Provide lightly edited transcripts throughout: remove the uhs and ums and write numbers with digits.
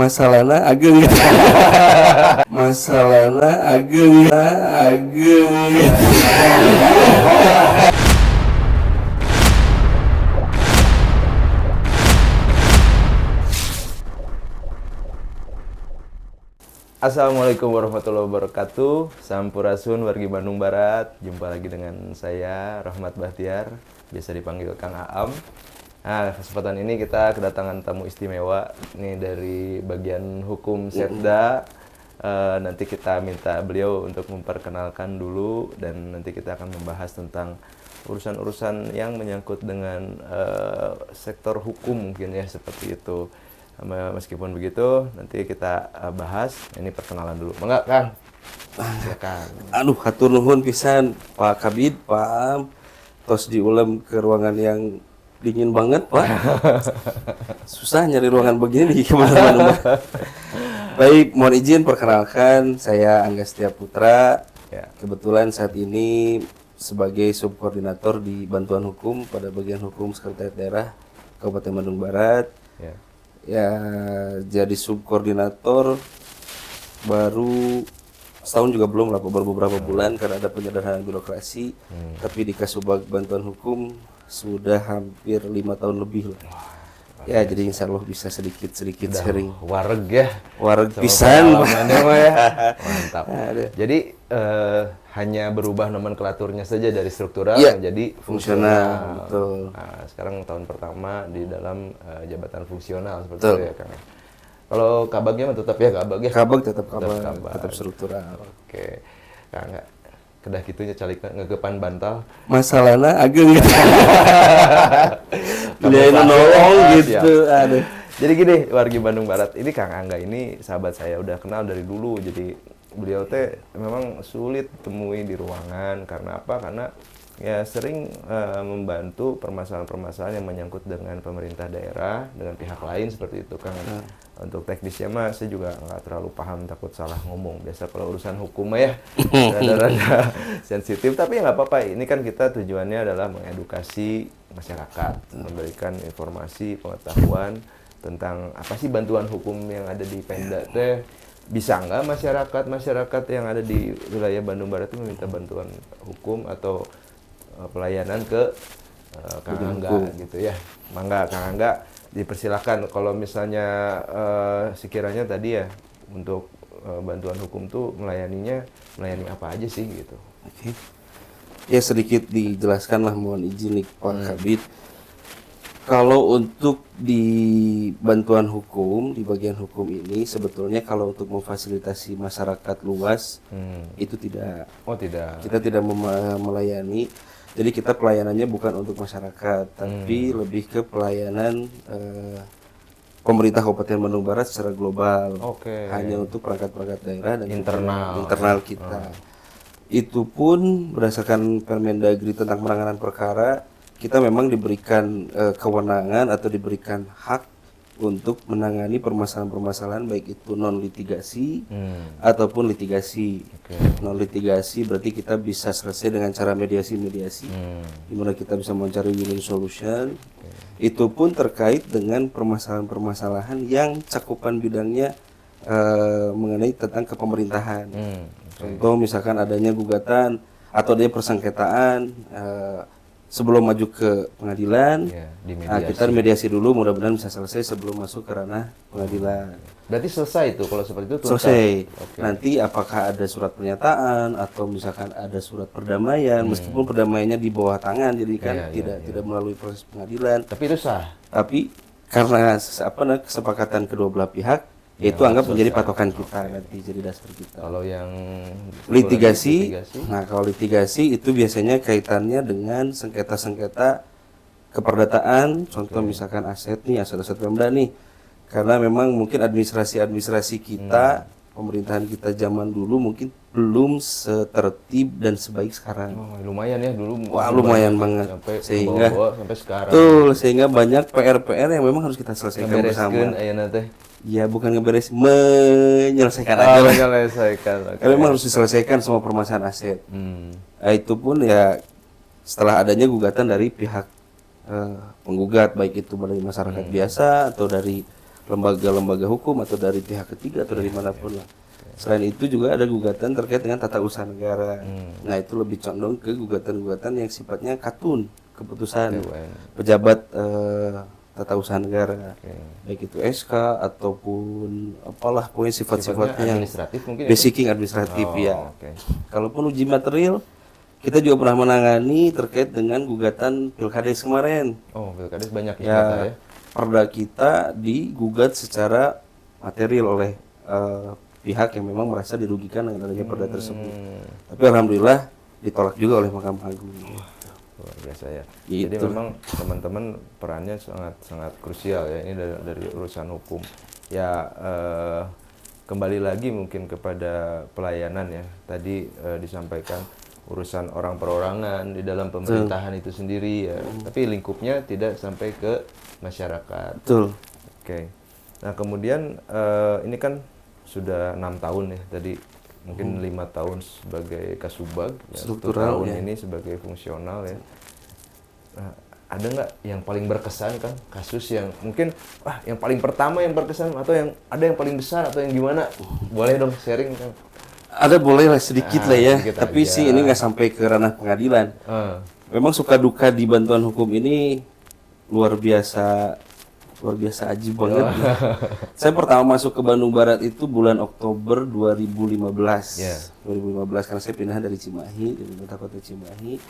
Masalahna ageng. Masalahna ageng. Assalamualaikum warahmatullahi wabarakatuh. Sampurasun wargi Bandung Barat. Jumpa lagi dengan saya Rahmat Bahtiar, biasa dipanggil Kang Aam. Nah, kesempatan ini kita kedatangan tamu istimewa nih dari bagian hukum Setda. Nanti kita minta beliau untuk memperkenalkan dulu dan nanti kita akan membahas tentang urusan-urusan yang menyangkut dengan sektor hukum mungkin ya, seperti itu. Meskipun begitu, nanti kita bahas. Ini perkenalan dulu. Mangga, Kang. Silakan. Aduh, hatur nuhun pisan Pak Kabid, Pak Am. Tos diulam ke ruangan yang dingin banget, Pak. Susah nyari ruangan begini di kemana-mana. Baik, mohon izin perkenalkan, saya Angga Setia Putra. Ya. Kebetulan saat ini sebagai subkoordinator di bantuan hukum pada bagian hukum Sekretariat Daerah Kabupaten Bandung Barat. Ya. Ya, jadi subkoordinator baru setahun juga belum lah, baru beberapa bulan karena ada penyederhanaan birokrasi. Tapi di Kasubag Bantuan Hukum sudah hampir 5 tahun lebih lah. Ya, jadi insya Allah bisa sedikit sharing. Wareg ya. Wareg pisan. Ya. Mantap. Jadi hanya berubah nomenklaturnya saja dari struktural ya, menjadi fungsional. Betul. Nah, sekarang tahun pertama di dalam jabatan fungsional seperti betul. itu ya, Kang. Kalau kabagnya tetap ya kabag ya. Kabag tetap struktural. Oke. Kang, kedah kitunya calik ngegepan bantal. Masalahna ageng. Dia nolong gitu. Aduh. Jadi gini, wargi Bandung Barat, ini Kang Angga ini sahabat saya, udah kenal dari dulu. Jadi beliau teh memang sulit temui di ruangan. Karena apa? Karena ya sering membantu permasalahan-permasalahan yang menyangkut dengan pemerintah daerah, dengan pihak lain seperti itu, Kang. Untuk teknisnya mah saya juga nggak terlalu paham, takut salah ngomong. Biasa kalau urusan hukum ya rada-rada sensitif, tapi ya nggak apa-apa. Ini kan kita tujuannya adalah mengedukasi masyarakat, memberikan informasi, pengetahuan tentang apa sih bantuan hukum yang ada di Pemda teh. Bisa nggak masyarakat yang ada di wilayah Bandung Barat itu meminta bantuan hukum atau pelayanan ke Kang Angga gitu ya. Mangga Kang Angga dipersilakan kalau misalnya sekiranya tadi ya untuk bantuan hukum tuh melayani apa aja sih gitu. Oke. Ya sedikit dijelaskan lah, mohon izin nih Pak Kabid. Kalau untuk di bantuan hukum, di bagian hukum ini sebetulnya kalau untuk memfasilitasi masyarakat luas itu tidak. Oh tidak. Kita tidak melayani. Jadi kita pelayanannya bukan untuk masyarakat, tapi lebih ke pelayanan pemerintah Kabupaten Bandung Barat secara global. Hanya untuk perangkat-perangkat daerah dan internal kita. Itu pun berdasarkan Permendagri tentang penanganan perkara, kita memang diberikan kewenangan atau diberikan hak untuk menangani permasalahan-permasalahan baik itu non litigasi ataupun litigasi. Non litigasi berarti kita bisa selesai dengan cara mediasi, di mana kita bisa mencari win-win solution. Itu pun terkait dengan permasalahan-permasalahan yang cakupan bidangnya mengenai tentang kepemerintahan. Contoh misalkan adanya gugatan atau adanya persengketaan sebelum maju ke pengadilan, kita mediasi dulu, mudah-mudahan bisa selesai sebelum masuk ke ranah pengadilan. Berarti selesai itu kalau seperti itu? Selesai. Nanti apakah ada surat pernyataan atau misalkan ada surat perdamaian, meskipun perdamaiannya di bawah tangan, jadi kan tidak melalui proses pengadilan. Tapi itu sah. Tapi karena kesepakatan kedua belah pihak, itu anggap menjadi patokan kita nanti, jadi dasar kita. Kalau yang litigasi, nah kalau litigasi itu biasanya kaitannya dengan sengketa-sengketa keperdataan, contoh misalkan aset-aset Pemda nih, karena memang mungkin administrasi kita, pemerintahan kita zaman dulu mungkin belum setertib dan sebaik sekarang. Lumayan ya dulu. Wah, lumayan banget. Sampai sekarang. Sehingga banyak PR yang memang harus kita selesaikan bersama. Ya bukan menyelesaikan aja. Menyelesaikan. Karena memang harus diselesaikan semua permasalahan aset. Nah, itu pun ya setelah adanya gugatan dari pihak penggugat, baik itu dari masyarakat biasa atau dari lembaga-lembaga hukum atau dari pihak ketiga atau dari manapun lah. Selain itu juga ada gugatan terkait dengan tata usaha negara. Nah itu lebih condong ke gugatan-gugatan yang sifatnya katun keputusan pejabat tata usaha negara, baik itu SK ataupun apalah pokoknya sifat-sifatnya yang basicing administratif ya. Kalaupun uji material kita juga pernah menangani terkait dengan gugatan Pilkades kemarin. Oh, Pilkades banyak ya. Perda kita digugat secara material oleh pihak yang memang merasa dirugikan dengan adanya perda tersebut. Tapi alhamdulillah ditolak juga oleh Mahkamah Agung. Luar biasa ya. Gitu. Jadi memang teman-teman perannya sangat krusial ya ini dari urusan hukum. Ya kembali lagi mungkin kepada pelayanan ya. Tadi disampaikan urusan orang perorangan di dalam pemerintahan itu sendiri ya. Tapi lingkupnya tidak sampai ke masyarakat. Betul. Oke. Nah kemudian ini kan sudah 6 tahun ya tadi. Mungkin 5 tahun sebagai kasubag, ya, 1 tahun ya. Ini sebagai fungsional ya. Nah, ada nggak yang paling berkesan kan kasus yang mungkin yang paling pertama yang berkesan atau yang ada yang paling besar atau yang gimana? Boleh dong sharing kan? Ada boleh lah sedikit lah ya. Tapi aja. Sih ini nggak sampai ke ranah pengadilan. Memang suka duka di bantuan hukum ini luar biasa ajib banget. Saya pertama masuk ke Bandung Barat itu bulan Oktober 2015. 2015 karena saya pindah dari Cimahi, dari kota Cimahi.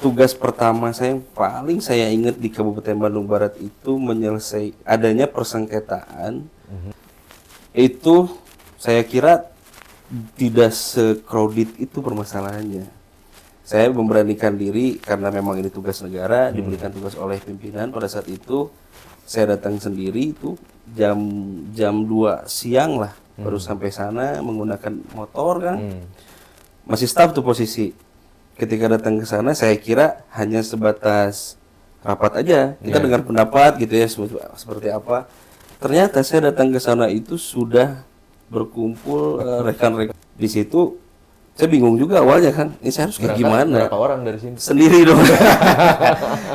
Tugas pertama saya yang paling saya ingat di Kabupaten Bandung Barat itu menyelesaikan adanya persengketaan. Itu saya kira tidak se-crowded itu permasalahannya. Saya memberanikan diri karena memang ini tugas negara, diberikan tugas oleh pimpinan pada saat itu. Saya datang sendiri itu jam 2 siang lah baru sampai sana menggunakan motor kan. Masih staff tuh posisi. Ketika datang ke sana saya kira hanya sebatas rapat aja. Kita dengar pendapat gitu ya seperti apa. Ternyata saya datang ke sana itu sudah berkumpul rekan-rekan di situ. Saya bingung juga awalnya kan, ini saya harus kayak gimana? Berapa orang dari sini? Sendiri dong.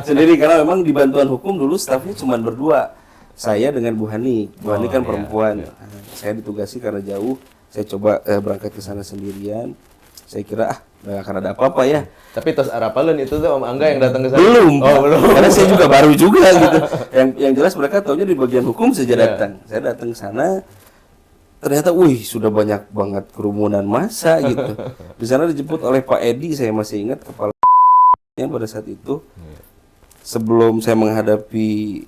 Sendiri karena memang di bantuan hukum dulu stafnya cuma berdua. Saya dengan Bu Hani. Bu Hani kan perempuan. Saya ditugasi karena jauh. Saya coba berangkat ke sana sendirian. Saya kira nggak akan ada apa-apa ya. Tapi tos Arapalan itu tuh Om Angga yang datang ke sana? Belum. Belum. Karena saya juga baru juga gitu. Yang jelas mereka taunya di bagian hukum saja datang. Saya datang ke sana. Ternyata, sudah banyak banget kerumunan massa gitu. Di sana dijemput oleh Pak Edi, saya masih ingat kepalanya pada saat itu. Sebelum saya menghadapi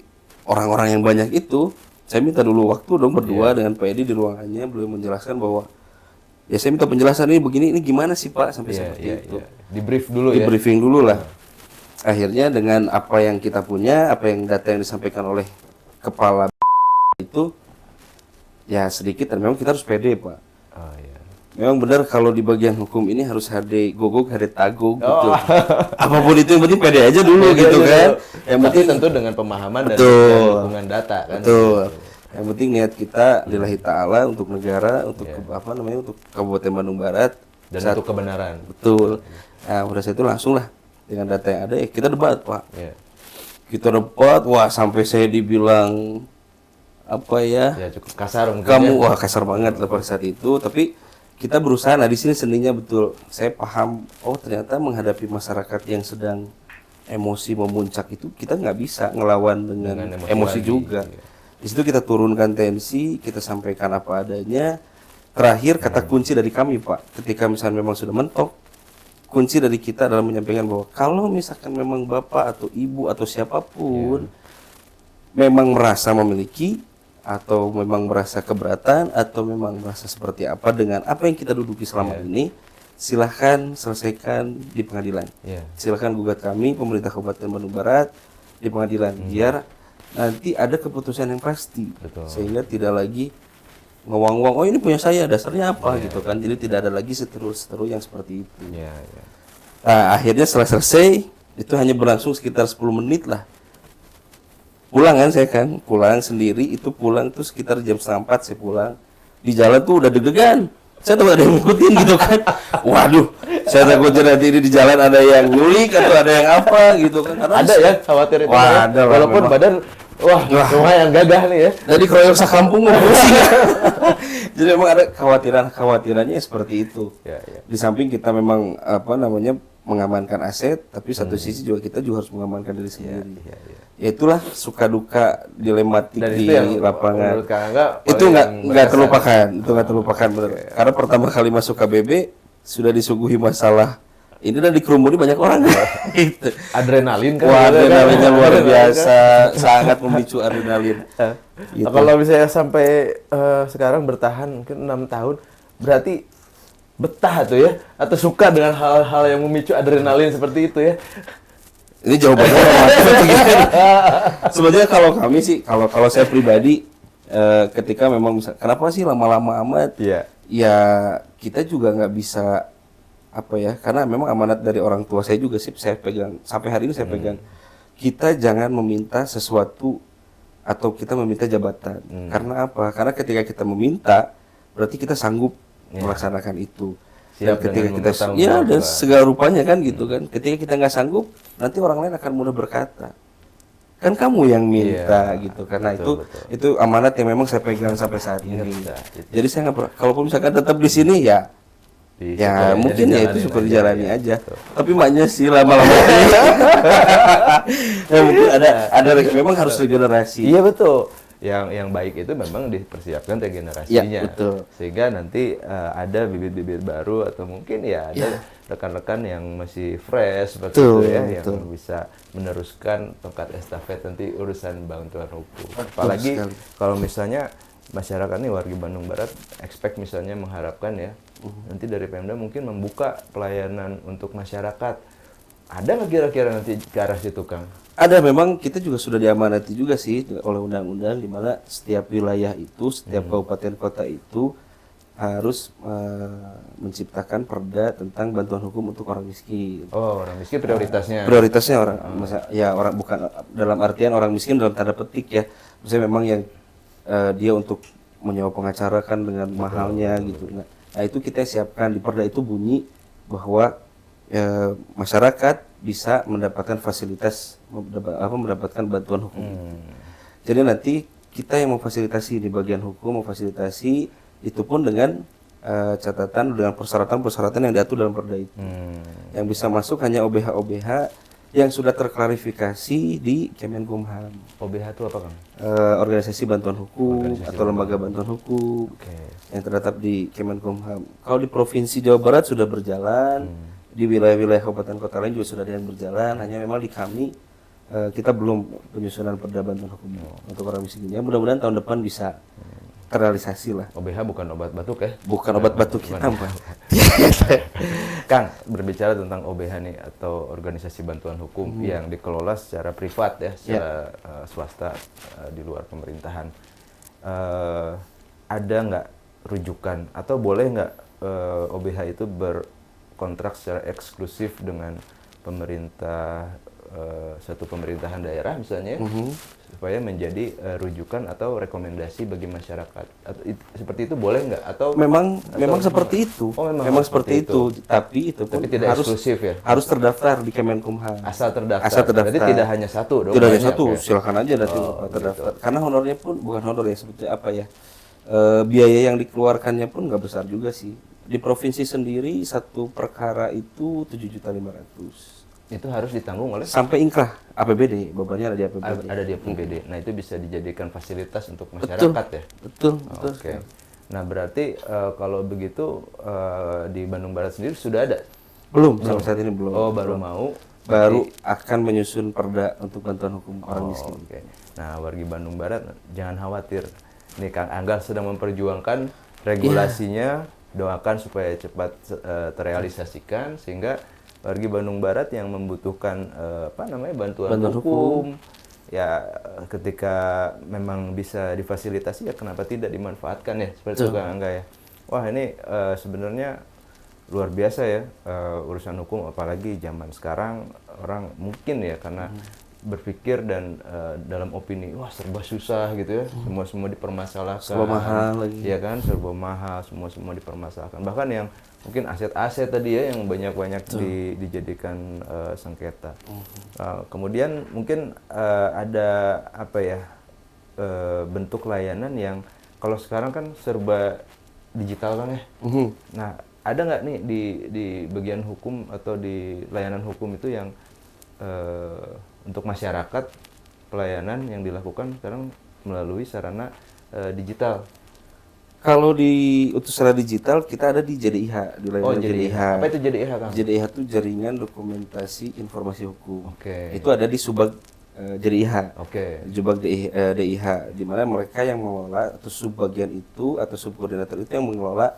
orang-orang yang banyak itu, saya minta dulu waktu dong berdua dengan Pak Edi di ruangannya. Beliau menjelaskan bahwa, ya saya minta penjelasan ini gimana sih Pak sampai seperti itu. Di brief dulu ya. Di briefing dulu lah. Akhirnya dengan apa yang kita punya, apa yang data yang disampaikan oleh kepala itu. Ya sedikit dan memang kita harus pede Pak. Memang benar kalau di bagian hukum ini harus hade gogok, hade tagog gitu. Apapun itu yang penting pede aja dulu gitu kan. Yang penting tentu dengan pemahaman dan hubungan data kan. Betul. Yang penting niat kita lillahi ta'ala untuk negara, untuk untuk Kabupaten Bandung Barat dan untuk kebenaran. Betul. Nah, pada saat itu langsung lah dengan data yang ada kita debat Pak. Kita debat, sampai saya dibilang cukup kasar mungkin kamu kasar banget pada saat itu, tapi kita berusaha. Nah di sini seninya betul saya paham, ternyata menghadapi masyarakat yang sedang emosi memuncak itu kita nggak bisa ngelawan dengan emosi juga. Di situ kita turunkan tensi, kita sampaikan apa adanya. Terakhir kata kunci dari kami Pak, ketika misalnya memang sudah mentok, kunci dari kita adalah menyampaikan bahwa kalau misalkan memang bapak atau ibu atau siapapun memang merasa memiliki atau memang merasa keberatan atau memang merasa seperti apa dengan apa yang kita duduki selama ini, silahkan selesaikan di pengadilan. Silahkan gugat kami pemerintah Kabupaten Bandung Barat di pengadilan biar nanti ada keputusan yang pasti. Sehingga tidak lagi ngewang-wang, ini punya saya, dasarnya apa gitu kan. Jadi tidak ada lagi seteru yang seperti itu. Nah akhirnya setelah selesai itu hanya berlangsung sekitar 10 menit lah. Pulang kan saya pulang sendiri, itu pulang tuh sekitar jam 3:30 saya pulang. Di jalan tuh udah deg-degan. Saya tahu ada yang ngikutin gitu kan. Waduh, saya takutnya nanti ini di jalan ada yang nyulik atau ada yang apa gitu kan. Karena ada ya khawatir itu. Ada walaupun badan Wah, lumayan gagah nih ya. Jadi kalau sakampung mau pusing. Jadi memang ada khawatirannya seperti itu. Di samping kita memang mengamankan aset, tapi satu sisi juga kita juga harus mengamankan diri sendiri. Ya itulah suka duka dilematik di lapangan. Itu nggak terlupakan, benar. Karena pertama kali masuk KBB sudah disuguhi masalah. Ini dan dikerumuni banyak orang. Itu adrenalin kan. Wah, adrenalinnya luar biasa, sangat memicu adrenalin. Gitu. Kalau misalnya sampai sekarang bertahan mungkin 6 tahun, berarti betah tuh ya, atau suka dengan hal-hal yang memicu adrenalin seperti itu ya? Ini jawabannya sebenarnya kalau kami sih, kalau saya pribadi, ketika memang kenapa sih lama-lama amat? Ya kita juga nggak bisa karena memang amanat dari orang tua saya juga sih saya pegang sampai hari ini saya pegang. Kita jangan meminta sesuatu atau kita meminta jabatan. Karena apa? Karena ketika kita meminta berarti kita sanggup melaksanakan itu. Dan ketika kita dan segala rupanya kan gitu kan. Ketika kita nggak sanggup, nanti orang lain akan mudah berkata, kan kamu yang minta gitu. Karena itu amanat yang memang saya pegang sampai saat ini. Jadi saya nggak kalaupun misalkan tetap di sini ya mungkin ya itu syukur dijalani aja. Tapi maknya sih lama-lama ya mungkin ada memang harus regenerasi. Iya betul. Yang baik itu memang dipersiapkan regenerasinya. Betul. Sehingga nanti ada bibit-bibit baru atau mungkin ada rekan-rekan yang masih fresh seperti itu yang bisa meneruskan tongkat estafet nanti urusan bantuan hukum. Apalagi kalau misalnya masyarakat nih warga Bandung Barat expect misalnya mengharapkan nanti dari Pemda mungkin membuka pelayanan untuk masyarakat. Ada nggak kira-kira nanti ke arah situ, Kang? Ada, memang kita juga sudah diamanati juga sih oleh undang-undang di mana setiap wilayah itu, setiap kabupaten kota itu harus menciptakan perda tentang bantuan hukum untuk orang miskin. Oh, orang miskin prioritasnya. Prioritasnya orang bukan dalam artian orang miskin dalam tanda petik ya. Misalnya memang yang dia untuk menyewa pengacara kan dengan mahalnya gitu. Nah itu kita siapkan di perda itu bunyi bahwa masyarakat bisa mendapatkan fasilitas mendapatkan bantuan hukum. Jadi nanti kita yang memfasilitasi di bagian hukum, memfasilitasi itu pun dengan catatan dengan persyaratan yang diatur dalam perda itu. Yang bisa masuk hanya OBH yang sudah terklarifikasi di Kemenkumham. OBH itu apa, Kang? Organisasi bantuan hukum atau lembaga bantuan hukum yang terdapat di Kemenkumham. Kalau di Provinsi Jawa Barat sudah berjalan, di wilayah-wilayah kabupaten kota lain juga sudah berjalan. Hanya memang di kami kita belum penyusunan perda bantuan hukum untuk orang miskinnya. Mudah-mudahan tahun depan bisa terrealisasi lah. OBH bukan obat batuk ya? Bukan obat batuk kita, Pak. Kang, berbicara tentang OBH nih atau organisasi bantuan hukum yang dikelola secara privat ya, secara swasta di luar pemerintahan. Ada nggak rujukan atau boleh nggak OBH itu berkontrak secara eksklusif dengan pemerintah satu pemerintahan daerah misalnya supaya menjadi rujukan atau rekomendasi bagi masyarakat. Seperti itu boleh nggak? Atau memang seperti itu. Memang seperti itu. Tapi itu pun tidak eksklusif ya. Harus terdaftar di Kemenkumham. Asal terdaftar. Jadi tidak hanya satu dong. Tidak hanya satu, silakan aja nanti terdaftar. Gitu. Karena honornya pun bukan honor ya, seperti apa ya? Biaya yang dikeluarkannya pun nggak besar juga sih. Di provinsi sendiri satu perkara itu 7.500.000. Itu harus ditanggung oleh sampai inkrah APBD, bebannya ada di APBD. Ada di APBD. Nah, itu bisa dijadikan fasilitas untuk masyarakat ya. Betul. Oke. Nah, berarti kalau begitu di Bandung Barat sendiri sudah ada? Belum. Sampai saat ini belum. Oh, baru mau. Baru akan menyusun perda untuk bantuan hukum orang miskin. Oke. Nah, wargi Bandung Barat jangan khawatir. Nih Kang Anggar sedang memperjuangkan regulasinya. Doakan supaya cepat terrealisasikan sehingga wargi Bandung Barat yang membutuhkan bantuan hukum ya ketika memang bisa difasilitasi ya kenapa tidak dimanfaatkan ya seperti itu Kang Angga ya. Wah ini sebenarnya luar biasa ya urusan hukum apalagi zaman sekarang orang mungkin ya karena berpikir dan dalam opini wah serba susah gitu ya semua dipermasalahkan serba mahal lagi ya kan serba mahal semua dipermasalahkan bahkan yang mungkin aset-aset tadi ya yang banyak dijadikan sengketa kemudian mungkin ada apa ya bentuk layanan yang kalau sekarang kan serba digital kan ya. Nah, ada nggak nih di bagian hukum atau di layanan hukum itu yang untuk masyarakat pelayanan yang dilakukan sekarang melalui sarana digital? Kalau untuk secara digital kita ada di JDIH, di layanan JDIH. Apa itu JDIH, Kang? JDIH itu Jaringan Dokumentasi Informasi Hukum. Oke. Itu ada di Subag JDIH. Oke. Subag DIH, di mana mereka yang mengelola atau subbagian itu atau subkoordinator itu yang mengelola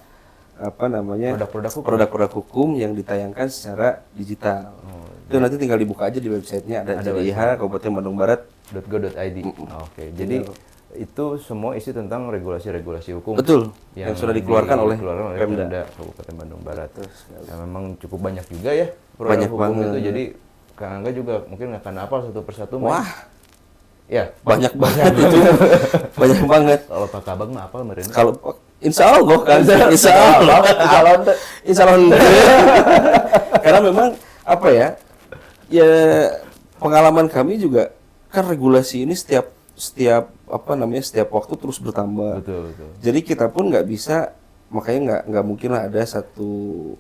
produk-produk hukum yang ditayangkan secara digital. Itu nanti tinggal dibuka aja di websitenya, ada JDIH Kabupaten Bandung Barat .go.id. Oke. Jadi itu semua isi tentang regulasi-regulasi hukum. Betul. Yang sudah dikeluarkan oleh Pemda Kabupaten Bandung Barat. Ya, memang cukup banyak juga ya produk hukum banget. Itu. Jadi Kang Angga juga mungkin akan hafal satu persatu. Wah. Ya, banyak banget itu. Banyak banget. Kalau Pak Kabang mah hafal meureun. Kalau Insya Allah kan. Insya Allah. Karena memang apa ya? Ya pengalaman kami juga kan regulasi ini setiap waktu terus bertambah. Betul. Jadi kita pun nggak bisa, makanya nggak mungkin lah ada satu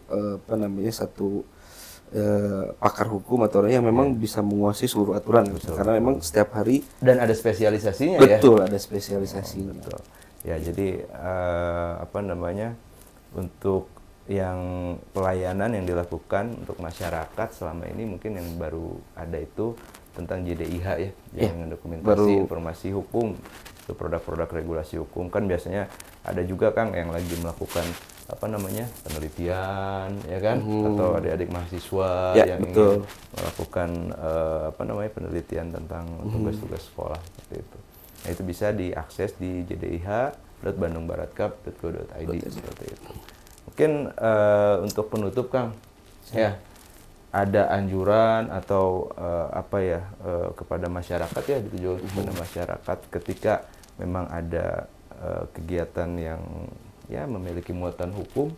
pakar hukum atau orang yang memang bisa menguasai seluruh aturan. Karena memang setiap hari dan ada spesialisasinya. Betul, ada spesialisasinya. Betul. Ya, jadi untuk yang pelayanan yang dilakukan untuk masyarakat selama ini mungkin yang baru ada itu tentang JDIH ya, Jaringan Dokumentasi Informasi Hukum, itu produk-produk regulasi hukum. Kan biasanya ada juga Kang yang lagi melakukan penelitian ya kan, atau adik-adik mahasiswa yang ingin melakukan penelitian tentang tugas-tugas sekolah seperti itu. Nah, itu bisa diakses di jdih.bandungbaratcup.go.id seperti itu. Mungkin untuk penutup Kang, ya ada anjuran atau kepada masyarakat ya, ditujukan kepada masyarakat ketika memang ada kegiatan yang ya memiliki muatan hukum,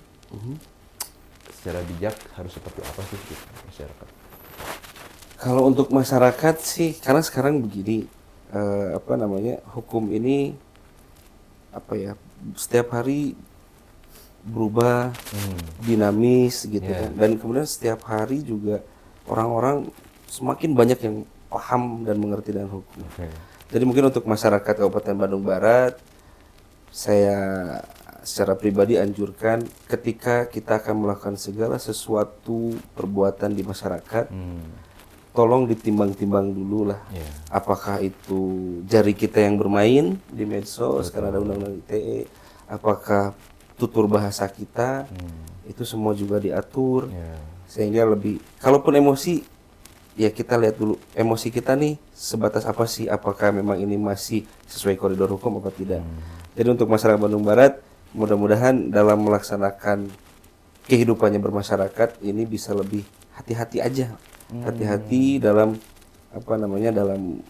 secara bijak harus seperti apa sih gitu, masyarakat? Kalau untuk masyarakat sih, karena sekarang begini, hukum ini setiap hari berubah, dinamis gitu kan. Dan kemudian setiap hari juga orang-orang semakin banyak yang paham dan mengerti dengan hukum. Jadi mungkin untuk masyarakat Kabupaten Bandung Barat, saya secara pribadi anjurkan ketika kita akan melakukan segala sesuatu perbuatan di masyarakat, tolong ditimbang-timbang dulu lah. Apakah itu jari kita yang bermain di medsos karena ada undang-undang ITE, apakah tutur bahasa kita, itu semua juga diatur, sehingga lebih, kalaupun emosi, ya kita lihat dulu emosi kita nih sebatas apa sih, apakah memang ini masih sesuai koridor hukum atau tidak. Jadi untuk masyarakat Bandung Barat, mudah-mudahan dalam melaksanakan kehidupannya bermasyarakat ini bisa lebih hati-hati aja, hati-hati dalam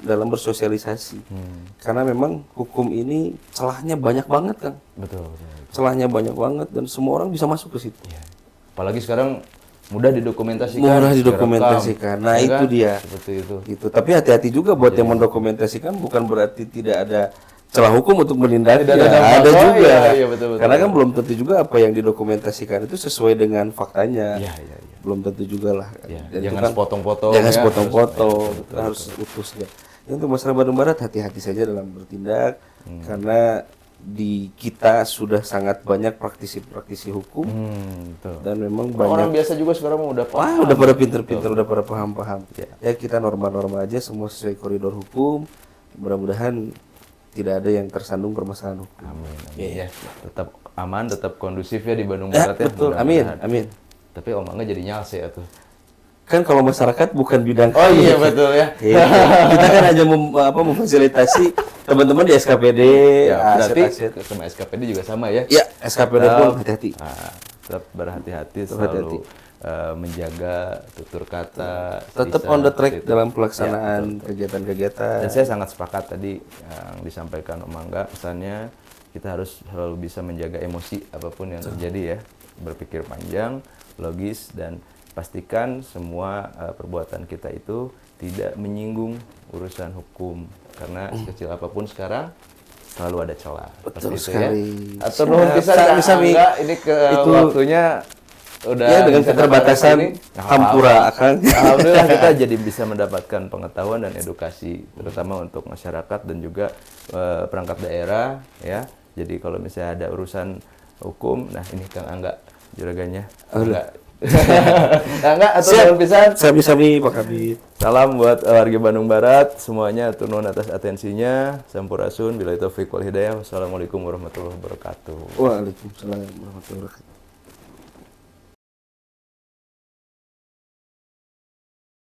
dalam bersosialisasi. Karena memang hukum ini celahnya banyak banget Kang. Betul. Celahnya banyak banget dan semua orang bisa masuk ke situ. Apalagi sekarang mudah didokumentasikan. Nah, itu dia. Seperti itu. Gitu. Tapi hati-hati juga buat yang mendokumentasikan, bukan berarti tidak ada celah hukum untuk menindak. Ada juga. Betul. Karena kan belum tentu juga apa yang didokumentasikan itu sesuai dengan faktanya. Belum tentu juga lah. Jangan sepotong-potong. Harus utus ya. Untuk masyarakat Bandung Barat, hati-hati saja dalam bertindak, karena di kita sudah sangat banyak praktisi hukum, dan memang banyak orang biasa juga sekarang udah paham. Udah pada pinter-pinter, udah pada paham. Ya kita normal-normal aja, semua sesuai koridor hukum. Mudah-mudahan tidak ada yang tersandung permasalahan hukum. Amin. Ya. Tetap aman, tetap kondusif ya di Bandung Barat ya. Betul. Amin. Tapi Om Angga jadi nyalse ya tuh. Kan kalau masyarakat bukan bidang iya betul ya. Kita kan hanya memfasilitasi teman-teman di SKPD. Berarti sama SKPD juga sama ya? Ya, SKPD pun hati-hati. Tetap berhati-hati, selalu menjaga tutur kata. Tetap on the track dalam pelaksanaan kegiatan-kegiatan. Dan saya sangat sepakat tadi yang disampaikan Om Angga, pesannya kita harus selalu bisa menjaga emosi apapun yang terjadi ya. Berpikir panjang, logis, dan pastikan semua perbuatan kita itu tidak menyinggung urusan hukum karena sekecil apapun sekarang selalu ada celah. Betul seperti sekali. Itu ya. Atau nuhun pisan Kang Angga, ini ke itu, waktunya udah ya dengan keterbatasan hampura akan. Alhamdulillah kita jadi bisa mendapatkan pengetahuan dan edukasi terutama untuk masyarakat dan juga perangkat daerah ya. Jadi kalau misalnya ada urusan hukum, nah ini Kang Angga juraganya. Angga atau nuhun pisan. Sami-sami Pak Kabid. Salam buat warga Bandung Barat semuanya, atur nuhun atas atensinya. Sampurasun, billahi taufiq wal hidayah. Wassalamualaikum warahmatullahi wabarakatuh. Waalaikumsalam warahmatullahi wabarakatuh.